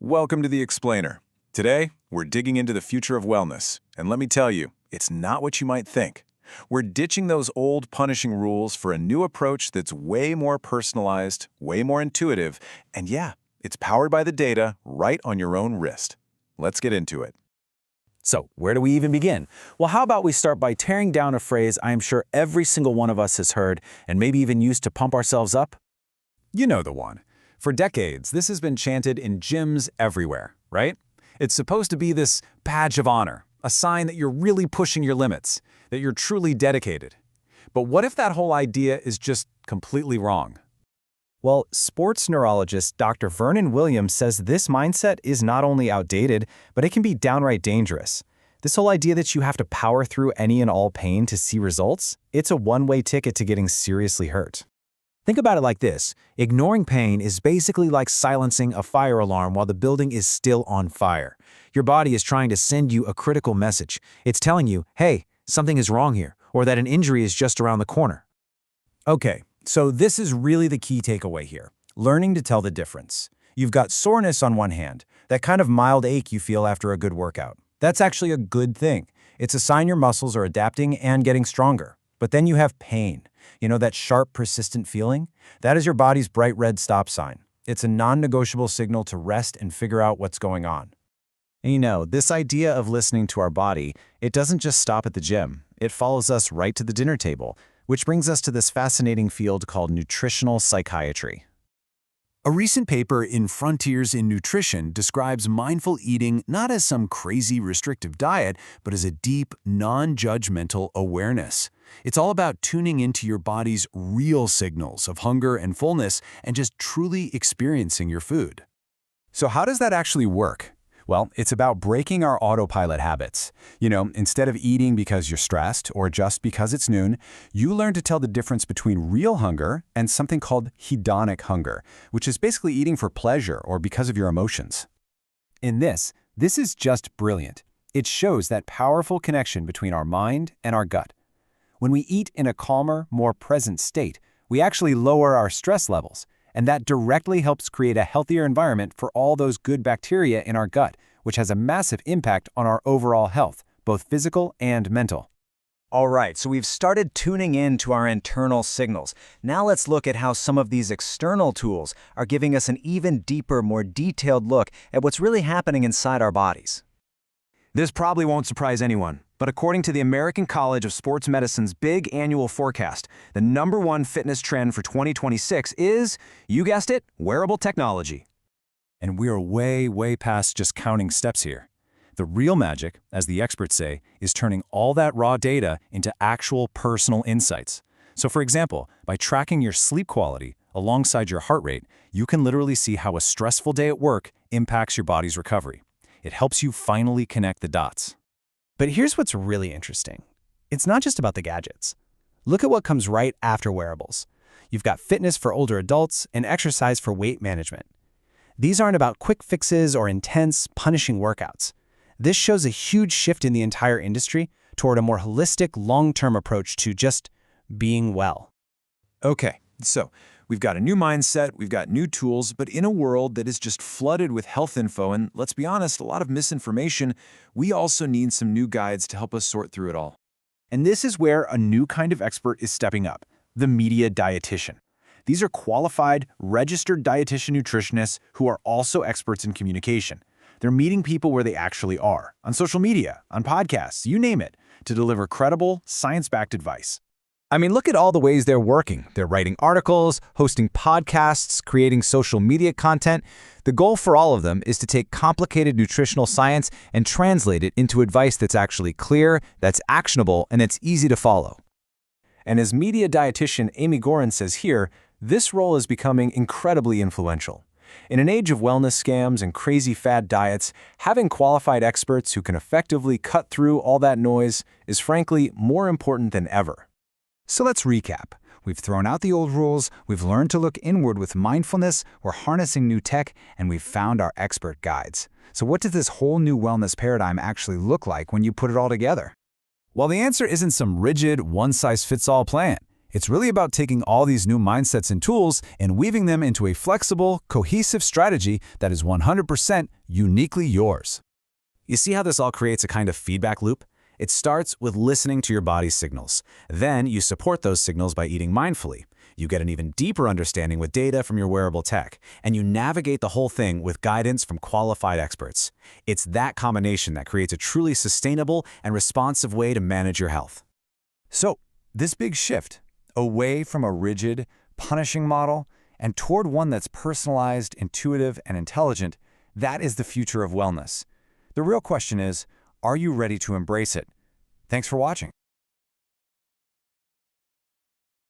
Welcome to The Explainer. Today, we're digging into the future of wellness, and let me tell you, it's not what you might think. We're ditching those old punishing rules for a new approach that's way more personalized, way more intuitive, and yeah, it's powered by the data right on your own wrist. Let's get into it. So, where do we even begin? Well, how about we start by tearing down a phrase I am sure every single one of us has heard and maybe even used to pump ourselves up? You know the one. For decades, this has been chanted in gyms everywhere, right? It's supposed to be this badge of honor, a sign that you're really pushing your limits, that you're truly dedicated. But what if that whole idea is just completely wrong? Well, sports neurologist Dr. Vernon Williams says this mindset is not only outdated, but it can be downright dangerous. This whole idea that you have to power through any and all pain to see results, it's a one-way ticket to getting seriously hurt. Think about it like this. Ignoring pain is basically like silencing a fire alarm while the building is still on fire. Your body is trying to send you a critical message. It's telling you, hey, something is wrong here, or that an injury is just around the corner. Okay, so this is really the key takeaway here. Learning to tell the difference. You've got soreness on one hand, that kind of mild ache you feel after a good workout. That's actually a good thing. It's a sign your muscles are adapting and getting stronger. But then you have pain. You know, that sharp, persistent feeling? That is your body's bright red stop sign. It's a non-negotiable signal to rest and figure out what's going on. And you know, this idea of listening to our body, it doesn't just stop at the gym. It follows us right to the dinner table, which brings us to this fascinating field called nutritional psychiatry. A recent paper in Frontiers in Nutrition describes mindful eating not as some crazy restrictive diet, but as a deep, non-judgmental awareness. It's all about tuning into your body's real signals of hunger and fullness and just truly experiencing your food. So how does that actually work? Well, it's about breaking our autopilot habits. You know, instead of eating because you're stressed or just because it's noon, you learn to tell the difference between real hunger and something called hedonic hunger, which is basically eating for pleasure or because of your emotions. In this is just brilliant. It shows that powerful connection between our mind and our gut. When we eat in a calmer, more present state, we actually lower our stress levels. And that directly helps create a healthier environment for all those good bacteria in our gut, which has a massive impact on our overall health, both physical and mental. All right, so we've started tuning in to our internal signals. Now let's look at how some of these external tools are giving us an even deeper, more detailed look at what's really happening inside our bodies. This probably won't surprise anyone, but according to the American College of Sports Medicine's big annual forecast, the #1 fitness trend for 2026 is, you guessed it, wearable technology. And we're way past just counting steps here. The real magic, as the experts say, is turning all that raw data into actual personal insights. So for example, by tracking your sleep quality alongside your heart rate, you can literally see how a stressful day at work impacts your body's recovery. It helps you finally connect the dots. But here's what's really interesting. It's not just about the gadgets. Look at what comes right after wearables. You've got fitness for older adults and exercise for weight management. These aren't about quick fixes or intense, punishing workouts. This shows a huge shift in the entire industry toward a more holistic, long-term approach to just being well. Okay, so we've got a new mindset, we've got new tools, but in a world that is just flooded with health info and, let's be honest, a lot of misinformation, we also need some new guides to help us sort through it all. And this is where a new kind of expert is stepping up, the media dietitian. These are qualified, registered dietitian nutritionists who are also experts in communication. They're meeting people where they actually are, on social media, on podcasts, you name it, to deliver credible, science-backed advice. I mean, look at all the ways they're working. They're writing articles, hosting podcasts, creating social media content. The goal for all of them is to take complicated nutritional science and translate it into advice that's actually clear, that's actionable, and that's easy to follow. And as media dietitian Amy Gorin says here, this role is becoming incredibly influential. In an age of wellness scams and crazy fad diets, having qualified experts who can effectively cut through all that noise is frankly more important than ever. So let's recap. We've thrown out the old rules, we've learned to look inward with mindfulness, we're harnessing new tech, and we've found our expert guides. So what does this whole new wellness paradigm actually look like when you put it all together? Well, the answer isn't some rigid, one-size-fits-all plan. It's really about taking all these new mindsets and tools and weaving them into a flexible, cohesive strategy that is 100% uniquely yours. You see how this all creates a kind of feedback loop? It starts with listening to your body's signals. Then you support those signals by eating mindfully. You get an even deeper understanding with data from your wearable tech, and you navigate the whole thing with guidance from qualified experts. It's that combination that creates a truly sustainable and responsive way to manage your health. So, this big shift, away from a rigid, punishing model and toward one that's personalized, intuitive, and intelligent, that is the future of wellness. The real question is, are you ready to embrace it? Thanks for watching.